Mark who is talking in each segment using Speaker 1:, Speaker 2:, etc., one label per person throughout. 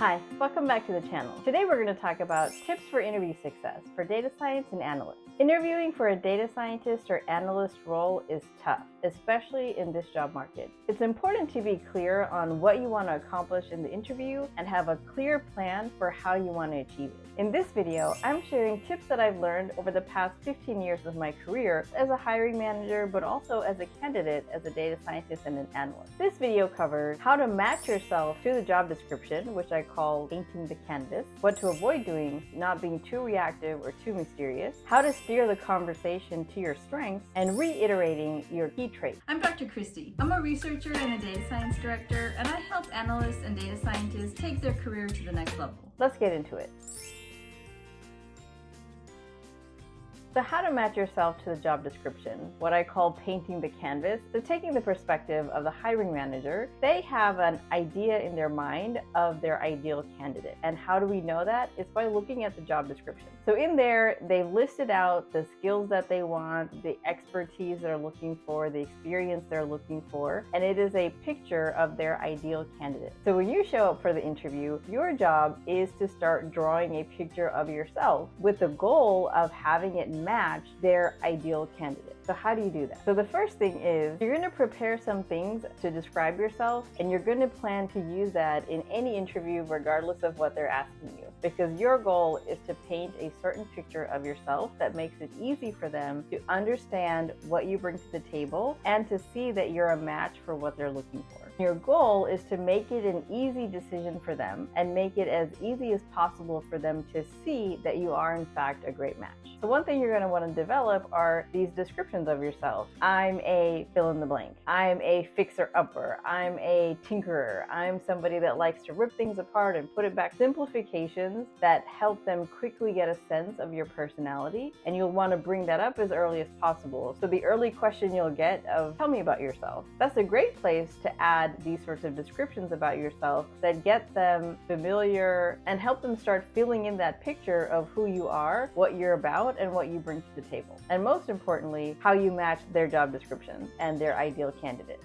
Speaker 1: Hi, welcome back to the channel. Today we're going to talk about tips for interview success for data science and analysts. Interviewing for a data scientist or analyst role is tough, especially in this job market. It's important to be clear on what you want to accomplish in the interview and have a clear plan for how you want to achieve it. In this video, I'm sharing tips that I've learned over the past 15 years of my career as a hiring manager, but also as a candidate as a data scientist and an analyst. This video covers how to match yourself to the job description, which I call painting the canvas, what to avoid doing, not being too reactive or too mysterious, how to steer the conversation to your strengths, and reiterating your key traits.
Speaker 2: I'm Dr. Christy. I'm a researcher and a data science director, and I help analysts and data scientists take their career to the next level.
Speaker 1: Let's get into it. So how to match yourself to the job description, what I call painting the canvas. So taking the perspective of the hiring manager, they have an idea in their mind of their ideal candidate. And how do we know that? It's by looking at the job description. So in there, they listed out the skills that they want, the expertise they're looking for, the experience they're looking for, and it is a picture of their ideal candidate. So when you show up for the interview, your job is to start drawing a picture of yourself with the goal of having it match their ideal candidate. So how do you do that? So the first thing is you're going to prepare some things to describe yourself, and you're going to plan to use that in any interview regardless of what they're asking you, because your goal is to paint a certain picture of yourself that makes it easy for them to understand what you bring to the table and to see that you're a match for what they're looking for. Your goal is to make it an easy decision for them and make it as easy as possible for them to see that you are in fact a great match. So one thing you're going to want to develop are these descriptions of yourself. I'm a fill in the blank. I'm a fixer-upper. I'm a tinkerer. I'm somebody that likes to rip things apart and put it back. Simplifications that help them quickly get a sense of your personality, and you'll want to bring that up as early as possible. So the early question you'll get of, tell me about yourself. That's a great place to add these sorts of descriptions about yourself that get them familiar and help them start filling in that picture of who you are, what you're about, and what you bring to the table. And most importantly, how you match their job description and their ideal candidate.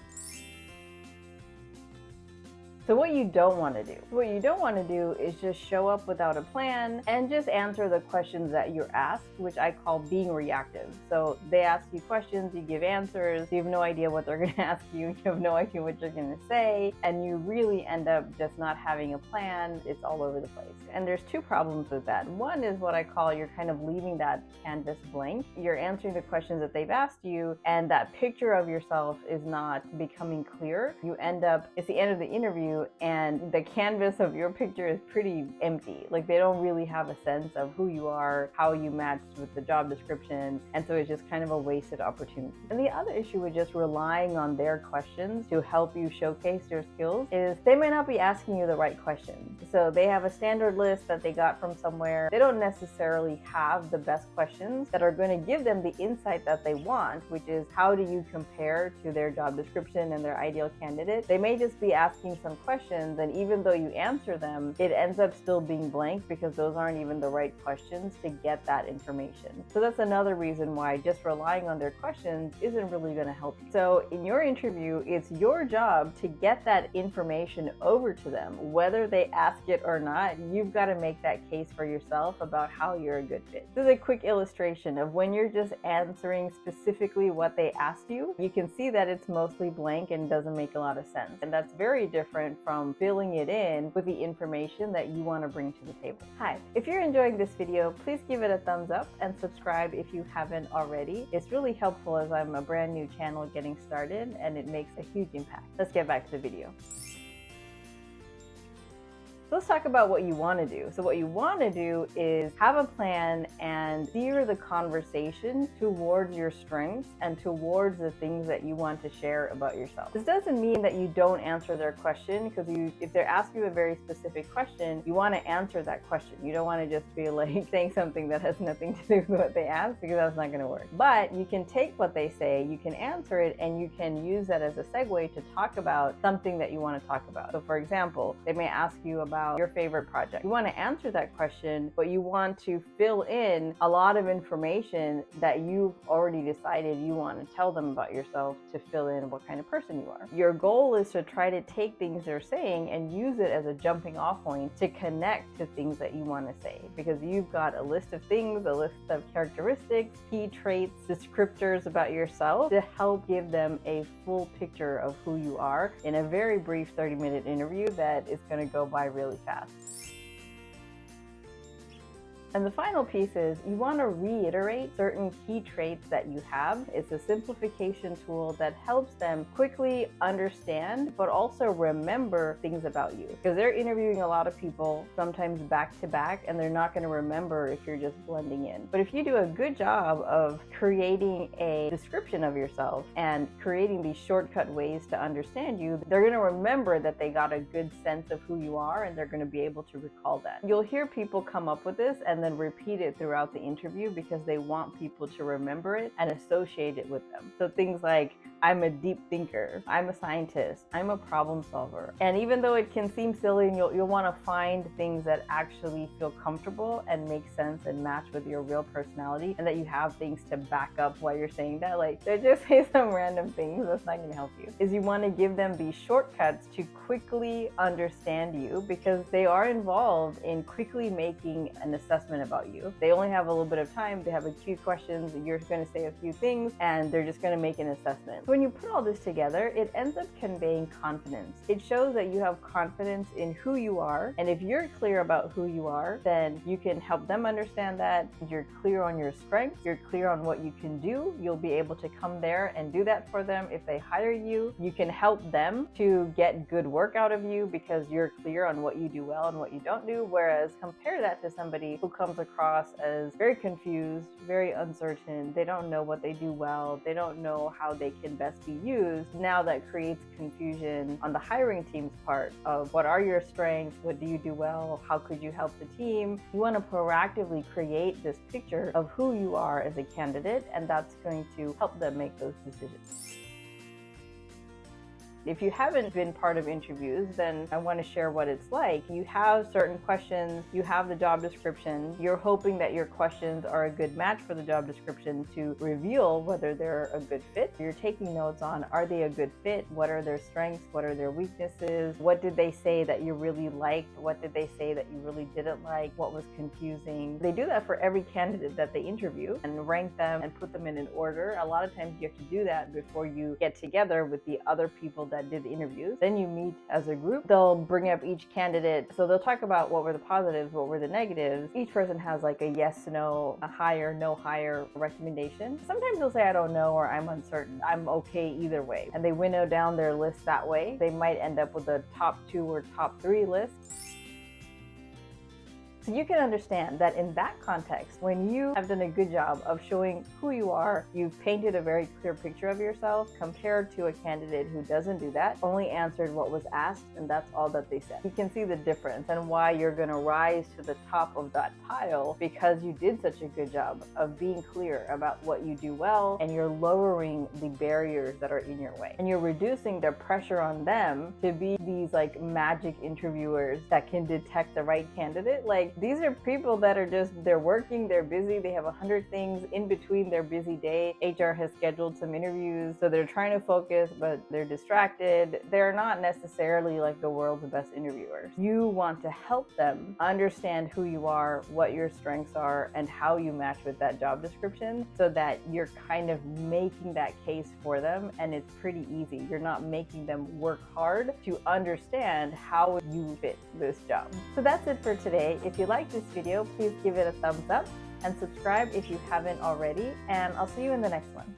Speaker 1: So what you don't want to do. What you don't want to do is just show up without a plan and just answer the questions that you're asked, which I call being reactive. So they ask you questions, you give answers, you have no idea what they're going to ask you, you have no idea what you're going to say, and you really end up just not having a plan. It's all over the place. And there's two problems with that. One is what I call you're kind of leaving that canvas blank. You're answering the questions that they've asked you, and that picture of yourself is not becoming clear. You end up, it's the end of the interview, and the canvas of your picture is pretty empty. Like they don't really have a sense of who you are, how you matched with the job description, and so it's just kind of a wasted opportunity. And the other issue with just relying on their questions to help you showcase your skills is they might not be asking you the right questions. So they have a standard list that they got from somewhere. They don't necessarily have the best questions that are going to give them the insight that they want, which is how do you compare to their job description and their ideal candidate. They may just be asking some questions, and even though you answer them, it ends up still being blank because those aren't even the right questions to get that information. So that's another reason why just relying on their questions isn't really going to help you. So in your interview, it's your job to get that information over to them. Whether they ask it or not, you've got to make that case for yourself about how you're a good fit. This is a quick illustration of when you're just answering specifically what they asked you. You can see that it's mostly blank and doesn't make a lot of sense. And that's very different from filling it in with the information that you want to bring to the table. Hi, if you're enjoying this video, please give it a thumbs up and subscribe if you haven't already. It's really helpful as I'm a brand new channel getting started, and it makes a huge impact. Let's get back to the video. So let's talk about what you want to do. So what you want to do is have a plan and steer the conversation towards your strengths and towards the things that you want to share about yourself. This doesn't mean that you don't answer their question, because if they're asking you a very specific question, you want to answer that question. You don't want to just be like saying something that has nothing to do with what they asked, because that's not going to work. But you can take what they say, you can answer it, and you can use that as a segue to talk about something that you want to talk about. So for example, they may ask you about about your favorite project. You want to answer that question, but you want to fill in a lot of information that you've already decided you want to tell them about yourself to fill in what kind of person you are. Your goal is to try to take things they're saying and use it as a jumping off point to connect to things that you want to say, because you've got a list of things, a list of characteristics, key traits, descriptors about yourself to help give them a full picture of who you are in a very brief 30-minute interview that is going to go by really fast. And the final piece is you want to reiterate certain key traits that you have. It's a simplification tool that helps them quickly understand, but also remember things about you. Because they're interviewing a lot of people, sometimes back to back, and they're not going to remember if you're just blending in. But if you do a good job of creating a description of yourself and creating these shortcut ways to understand you, they're going to remember that they got a good sense of who you are, and they're going to be able to recall that. You'll hear people come up with this and then repeat it throughout the interview because they want people to remember it and associate it with them. So things like, I'm a deep thinker, I'm a scientist, I'm a problem solver. And even though it can seem silly, you'll want to find things that actually feel comfortable and make sense and match with your real personality, and that you have things to back up while you're saying that. Like, they just say some random things, that's not going to help you. Is you want to give them these shortcuts to quickly understand you, because they are involved in quickly making an assessment about you. They only have a little bit of time. They have a few questions. You're going to say a few things, and they're just going to make an assessment. When you put all this together, it ends up conveying confidence. It shows that you have confidence in who you are, and if you're clear about who you are, then you can help them understand that. You're clear on your strengths. You're clear on what you can do. You'll be able to come there and do that for them if they hire you. You can help them to get good work out of you because you're clear on what you do well and what you don't do. Whereas compare that to somebody who comes across as very confused, very uncertain. They don't know what they do well. They don't know how they can best be used. Now that creates confusion on the hiring team's part of what are your strengths? What do you do well? How could you help the team? You want to proactively create this picture of who you are as a candidate, and that's going to help them make those decisions. If you haven't been part of interviews, then I want to share what it's like. You have certain questions, you have the job description, you're hoping that your questions are a good match for the job description to reveal whether they're a good fit. You're taking notes on, are they a good fit? What are their strengths? What are their weaknesses? What did they say that you really liked? What did they say that you really didn't like? What was confusing? They do that for every candidate that they interview and rank them and put them in an order. A lot of times you have to do that before you get together with the other people that did the interviews. Then you meet as a group. They'll bring up each candidate. So they'll talk about what were the positives, what were the negatives. Each person has like a yes, no, a hire, no hire recommendation. Sometimes they'll say, I don't know, or I'm uncertain. I'm okay either way. And they winnow down their list that way. They might end up with a top 2 or top 3 list. So you can understand that in that context, when you have done a good job of showing who you are, you've painted a very clear picture of yourself compared to a candidate who doesn't do that, only answered what was asked, and that's all that they said. You can see the difference and why you're going to rise to the top of that pile, because you did such a good job of being clear about what you do well, and you're lowering the barriers that are in your way. And you're reducing the pressure on them to be these like magic interviewers that can detect the right candidate. Like, these are people that are just, they're working, they're busy, they have 100 things in between their busy day. HR has scheduled some interviews, so they're trying to focus, but they're distracted. They're not necessarily like the world's best interviewers. You want to help them understand who you are, what your strengths are, and how you match with that job description, so that you're kind of making that case for them, and it's pretty easy. You're not making them work hard to understand how you fit this job. So that's it for today. If you like this video, please give it a thumbs up and subscribe if you haven't already, and I'll see you in the next one.